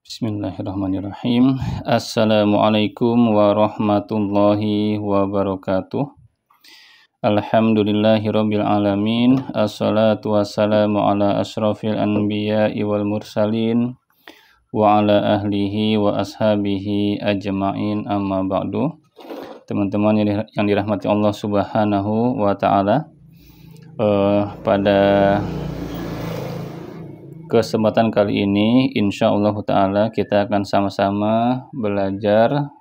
Bismillahirrahmanirrahim. Assalamualaikum warahmatullahi wabarakatuh. Alhamdulillahirabbil alamin. Assalatu wassalamu ala asyrafil anbiya'i wal mursalin wa ala ahlihi wa ashabihi ajma'in, amma ba'du. Teman-teman yang dirahmati Allah Subhanahu wa taala, pada kesempatan kali ini insyaallah ta'ala kita akan sama-sama belajar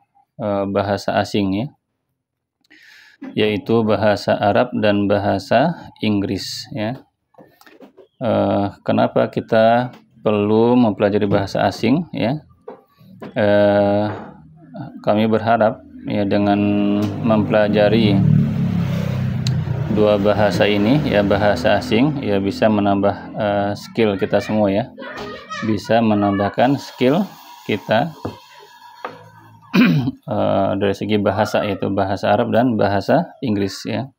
bahasa asing ya, yaitu bahasa Arab dan bahasa Inggris ya. Kenapa kita perlu mempelajari bahasa asing ya? Kami berharap ya dengan mempelajari dua bahasa ini ya, bahasa asing ya, bisa menambah skill kita semua ya, bisa menambahkan skill kita dari segi bahasa, yaitu bahasa Arab dan bahasa Inggris ya.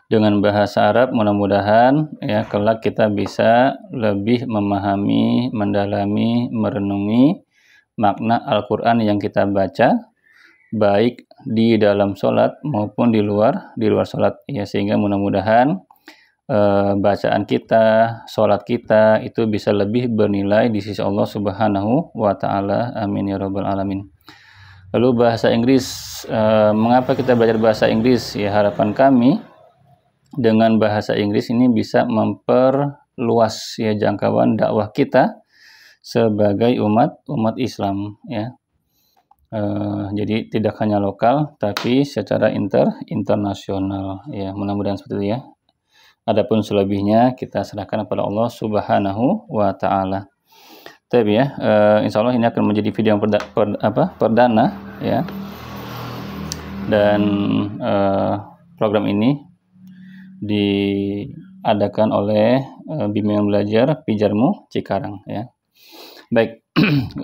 Dengan bahasa Arab mudah-mudahan ya kelak kita bisa lebih memahami, mendalami, merenungi makna Al-Quran yang kita baca, baik di dalam sholat maupun di luar sholat ya, sehingga mudah-mudahan bacaan kita, sholat kita itu bisa lebih bernilai di sisi Allah Subhanahu wa taala. Amin ya rabbal alamin. Lalu bahasa Inggris, mengapa kita belajar bahasa Inggris ya? Harapan kami dengan bahasa Inggris ini bisa memperluas ya jangkauan dakwah kita sebagai umat Islam ya. Jadi tidak hanya lokal tapi secara internasional ya, mudah-mudahan seperti itu ya. Adapun selebihnya kita serahkan kepada Allah Subhanahu wa taala. Tapi ya, insya Allah ini akan menjadi video yang perdana ya. Dan program ini diadakan oleh Bimbingan Belajar Pijarmu Cikarang ya. Baik,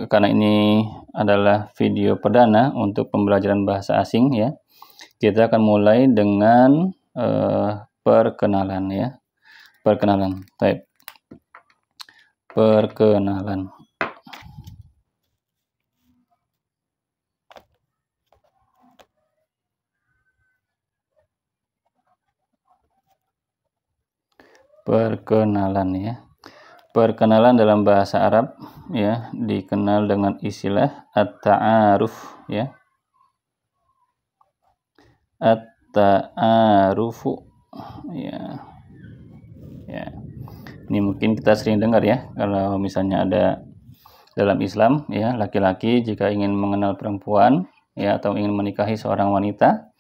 karena ini adalah video perdana untuk pembelajaran bahasa asing ya, kita akan mulai dengan perkenalan ya. Perkenalan. Perkenalan ya. Perkenalan dalam bahasa Arab ya dikenal dengan istilah at-ta'aruf ya. At-ta'arufu ya. Ya. Ini mungkin kita sering dengar ya, kalau misalnya ada dalam Islam ya, laki-laki jika ingin mengenal perempuan ya atau ingin menikahi seorang wanita,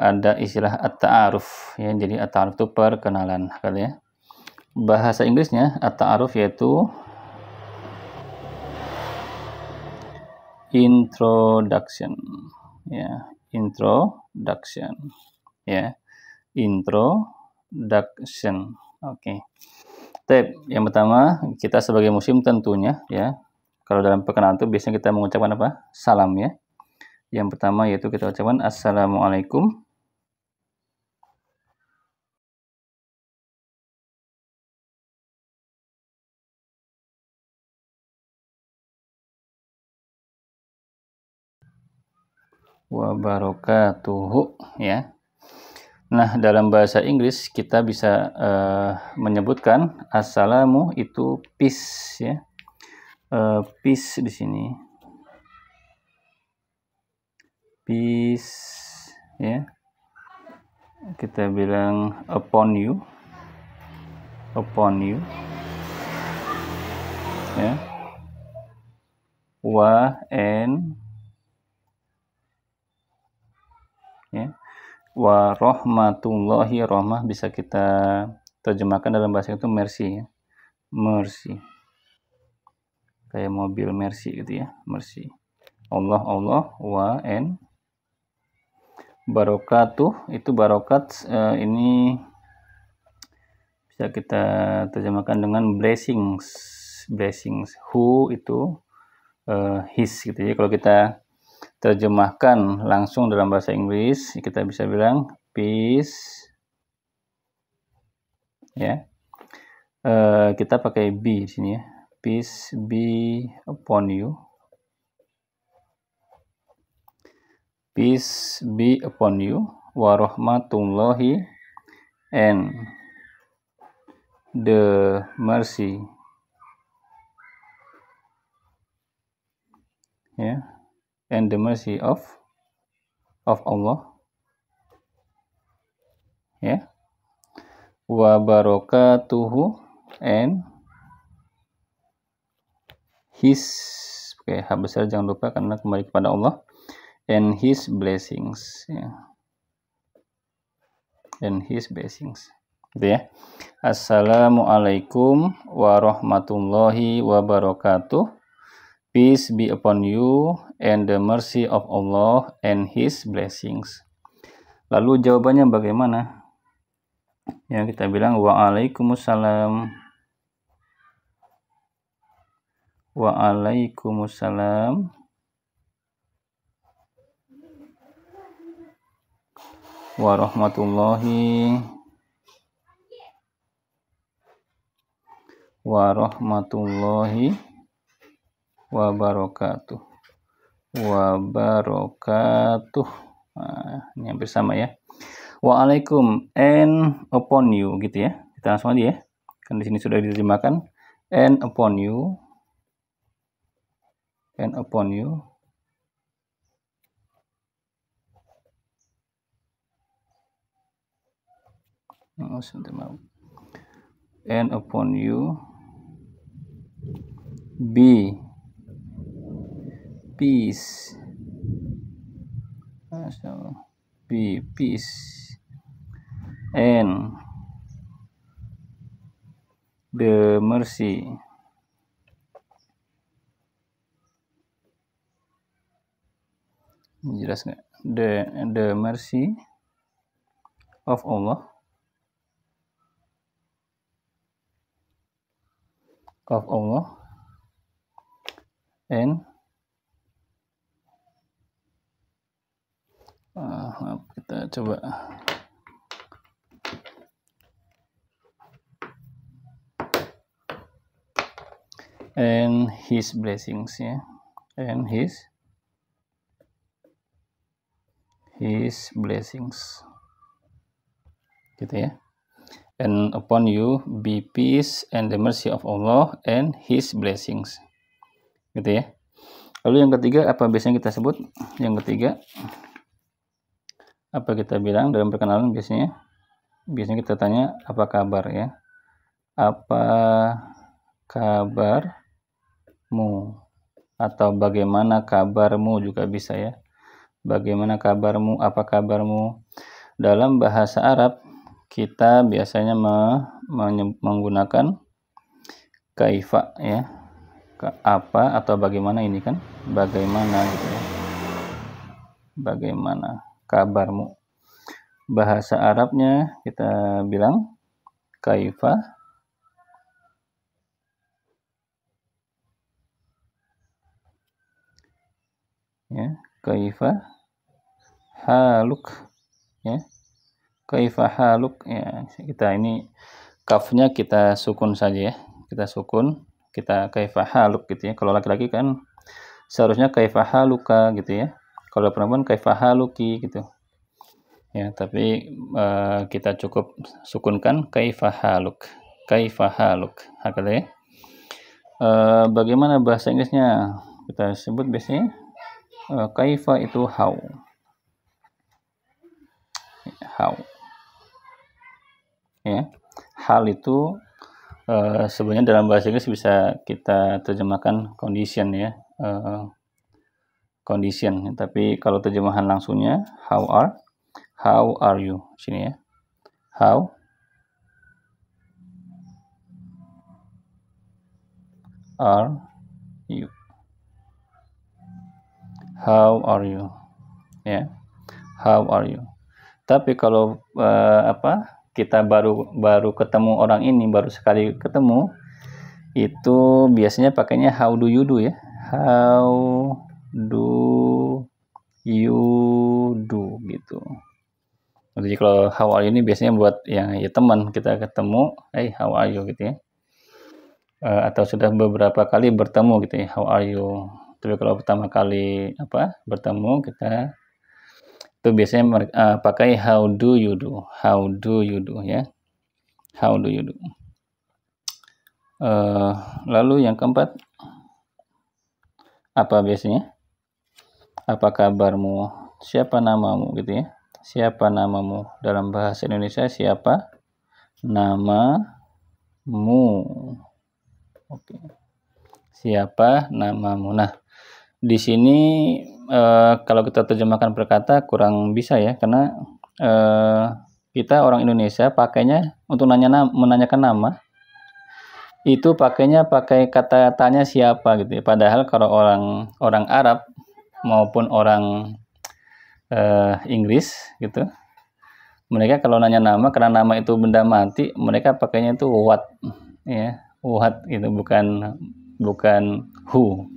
ada istilah at-ta'aruf ya. Jadi at-ta'aruf itu perkenalan kali ya. Bahasa Inggrisnya at-ta'aruf yaitu introduction ya, introduction ya, introduction. Oke. Yang pertama, kita sebagai muslim tentunya ya, kalau dalam perkenalan itu biasanya kita mengucapkan apa? Salam ya. Yang pertama yaitu kita ucapkan assalamualaikum. Wabarakatuhu ya. Nah, dalam bahasa Inggris kita bisa menyebutkan assalamu itu peace ya. Peace di sini. Peace ya. Kita bilang upon you. Upon you. Ya. Ya. Wa rahmatullahi, rahmah bisa kita terjemahkan dalam bahasa itu mercy ya. Mercy. Kayak mobil mercy gitu ya, mercy. Allah wa barakatuh itu barokat, ini bisa kita terjemahkan dengan blessings. Who itu his gitu ya. Kalau kita terjemahkan langsung dalam bahasa Inggris, kita bisa bilang peace ya. Kita pakai be di sini ya, peace be upon you. Peace be upon you, warahmatullahi, and the mercy, and the mercy of Allah, wa barakatuhu, and his, ha besar jangan lupa karena kembali kepada Allah, and his blessings, and his blessings, gitu ya. Assalamualaikum warahmatullahi wabarakatuh. Peace be upon you and the mercy of Allah and his blessings. Lalu jawabannya bagaimana? Ya, kita bilang waalaikumsalam. Waalaikumsalam warahmatullahi wabarakatuh. Nah, ini hampir sama ya. Waalaikum and upon you, gitu ya. Kita langsung aja ya. Kan di sini sudah diterjemahkan. And upon you. And upon you. And upon you be peace. Be peace and the mercy jelas nggak? The mercy of Allah, and kita coba and his blessings, ya, and his blessings, gitu ya. And upon you be peace and the mercy of Allah and his blessings, gitu ya. Lalu yang ketiga apa biasanya kita sebut? Yang ketiga apa kita bilang dalam perkenalan? Biasanya kita tanya apa kabar, ya, apa kabarmu, atau bagaimana kabarmu juga bisa ya. Bagaimana kabarmu, apa kabarmu. Dalam bahasa Arab kita biasanya menggunakan kaifa, ya, apa atau bagaimana, ini kan bagaimana, gitu ya. Bagaimana kabarmu. Bahasa Arabnya kita bilang kaifa, ya, kaifa haluk, ya, kaifa haluk, ya. Kita ini kafnya kita sukun saja, ya, kita sukun, kita kaifa haluk, gitu ya. Kalau laki-laki kan seharusnya kaifa haluka, gitu ya. Kalau perempuan kaifa haluki, gitu ya, tapi kita cukup sukunkan kaifa haluk, hakala, ya. Bagaimana bahasa Inggrisnya? Kita sebut biasanya kaifa itu how, ya. Hal itu sebenarnya dalam bahasa Inggris bisa kita terjemahkan condition, ya, condition. Tapi kalau terjemahan langsungnya how are you, sini ya, how are you, ya, how are you. Tapi kalau kita baru ketemu orang ini, baru sekali ketemu, itu biasanya pakainya how do you do, ya, how do you do, gitu. Jadi kalau how are you ini biasanya buat yang, ya, teman kita ketemu, hey how are you, gitu ya. atau sudah beberapa kali bertemu gitu ya, how are you. Tapi kalau pertama kali bertemu kita itu biasanya pakai how do you do, ya, how do you do. Lalu yang keempat, apa biasanya? Apa kabarmu? Siapa namamu gitu ya? Siapa namamu? Dalam bahasa Indonesia siapa namamu? Oke. Siapa namamu? Nah, di sini kalau kita terjemahkan per kata kurang bisa ya, karena kita orang Indonesia pakainya untuk menanyakan nama itu pakainya pakai kata tanya siapa gitu ya. Padahal kalau orang Arab maupun orang Inggris gitu, mereka kalau nanya nama, karena nama itu benda mati, mereka pakainya itu what ya, what gitu, bukan who.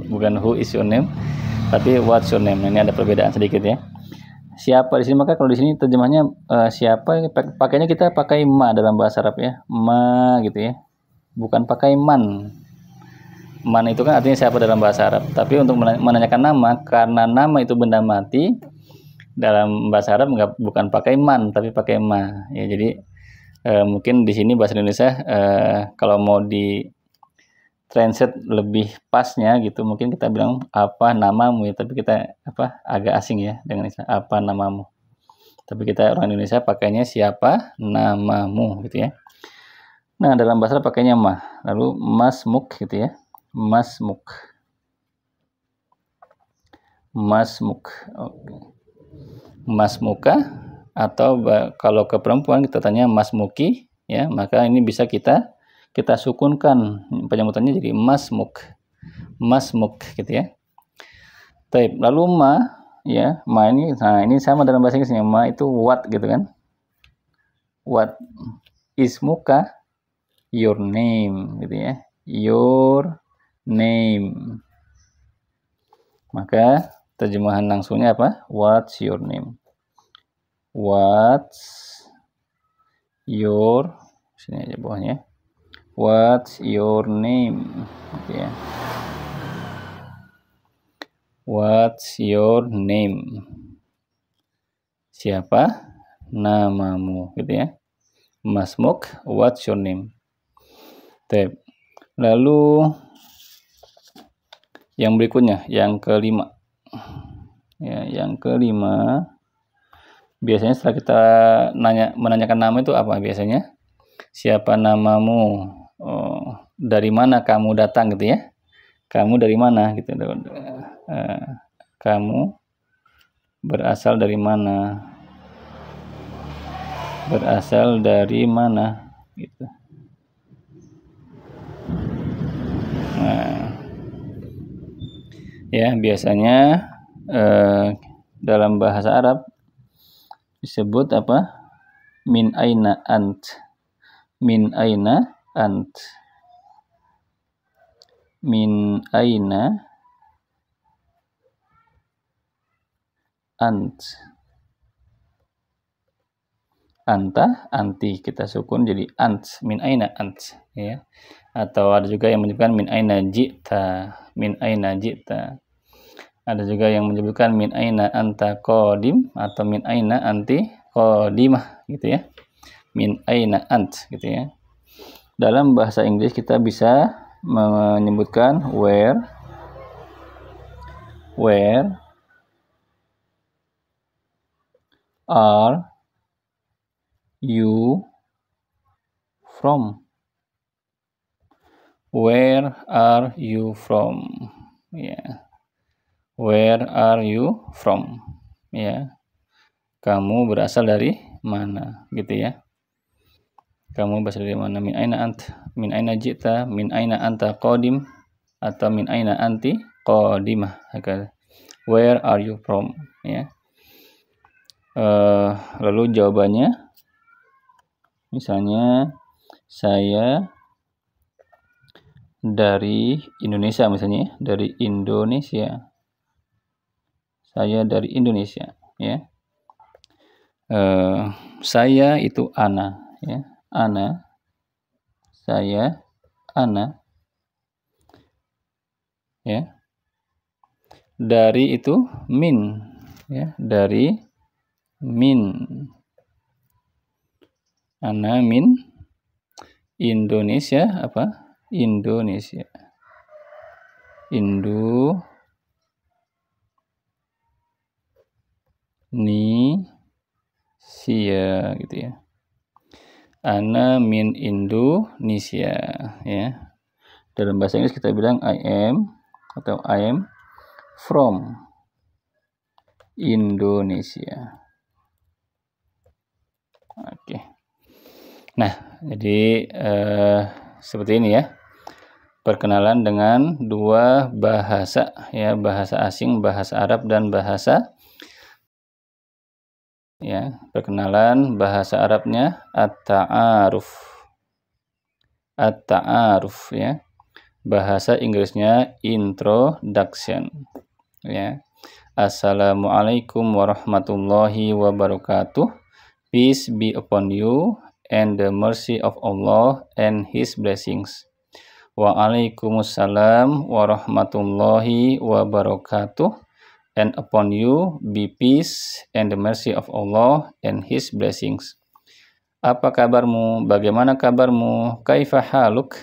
Bukan who is your name, tapi what's your name. Ini ada perbedaan sedikit ya. Siapa di sini, maka kalau di sini terjemahnya siapa, pakainya kita pakai ma dalam bahasa Arab ya, ma gitu ya, bukan pakai man. Man itu kan artinya siapa dalam bahasa Arab, tapi untuk menanyakan nama, karena nama itu benda mati, dalam bahasa Arab bukan pakai man tapi pakai ma ya. Jadi mungkin di sini bahasa Indonesia kalau mau di translate lebih pasnya gitu, mungkin kita bilang apa namamu ya, tapi kita agak asing ya dengan istilah apa namamu. Tapi kita orang Indonesia pakainya siapa namamu gitu ya. Nah, dalam bahasa Arab pakainya ma. Lalu masmuk gitu ya. Masmuk. Masmuk. Oke. Masmuka, atau kalau ke perempuan kita tanya masmuki ya, maka ini bisa kita sukunkan penyebutannya jadi masmuk. Masmuk gitu ya. Baik, lalu ma ya, ma ini, nah ini sama dalam bahasa Inggrisnya, ma itu what gitu kan. What is muka, your name gitu ya. Your name. Maka terjemahan langsungnya apa? What's your name? What's your, sini aja bawahnya. What's your name? Gitu ya. What's your name? Siapa namamu gitu ya. Masmuk, what's your name? Lalu yang berikutnya, yang kelima. Ya, yang kelima, biasanya setelah kita menanyakan nama itu apa biasanya? Siapa namamu? Oh, dari mana kamu datang gitu ya? Kamu dari mana gitu. Kamu berasal dari mana? Berasal dari mana gitu. Nah, ya biasanya dalam bahasa Arab disebut apa? Min aina ant. Min aina ant. Min aina ant. Anta, anti kita sukun jadi ant. Min aina ant ya. Atau ada juga yang menyebutkan min aina jita. Min aina jita. Ada juga yang menyebutkan min aina anta qadim atau min aina anti qadimah gitu ya. Min aina ant gitu ya. Dalam bahasa Inggris kita bisa menyebutkan where are you from? Where are you from? Ya. Where are you from? Ya. Kamu berasal dari mana gitu ya. Kamu berasal dari mana? Min aina ant, min aina jita, min aina anta qadim, atau min aina anti qadimah. Where are you from? Ya. Lalu jawabannya, misalnya saya dari Indonesia misalnya, dari Indonesia. Saya dari Indonesia ya. Saya itu Ana ya. Ana. Saya ana, ya. Dari itu min, ya, dari min. Ana min Indonesia apa? Indonesia. Indonesia gitu ya. Ana min Indonesia, ya. Dalam bahasa Inggris kita bilang I am atau I am from Indonesia. Oke. Nah, jadi seperti ini ya. Perkenalan dengan dua bahasa, ya, bahasa asing, bahasa Arab dan bahasa, ya. Perkenalan bahasa Arabnya at-ta'aruf. At-ta'aruf, ya. Bahasa Inggrisnya introduction, ya. Assalamualaikum warahmatullahi wabarakatuh. Peace be upon you and the mercy of Allah and His blessings. Waalaikumsalam warahmatullahi wabarakatuh. And upon you be peace and the mercy of Allah and His blessings. Apa kabarmu? Bagaimana kabarmu? Kaifa haluk?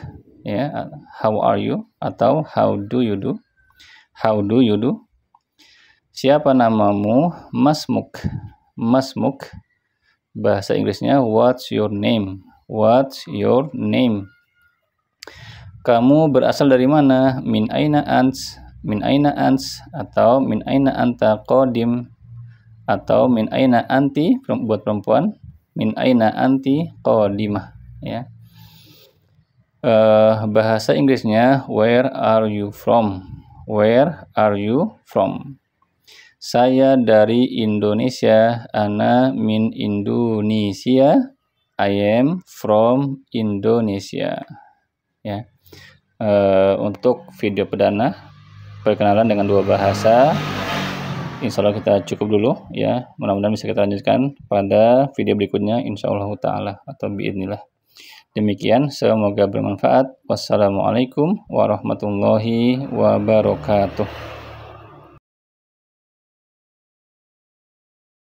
Ya, how are you? Atau how do you do? How do you do? Siapa namamu? Masmuk. Masmuk. Bahasa Inggrisnya what's your name? What's your name? Kamu berasal dari mana? Min aina ants? Min aina ants? Atau min aina anta qadim? Atau min aina anti buat perempuan? Min aina anti qadimah, ya. Bahasa Inggrisnya where are you from? Where are you from? Saya dari Indonesia. Ana min Indonesia. I am from Indonesia. Ya. Untuk video perdana perkenalan dengan dua bahasa, insya Allah kita cukup dulu, ya. Mudah-mudahan bisa kita lanjutkan pada video berikutnya, insya Allah ta'ala, atau biidznillah. Demikian, semoga bermanfaat. Wassalamualaikum warahmatullahi wabarakatuh.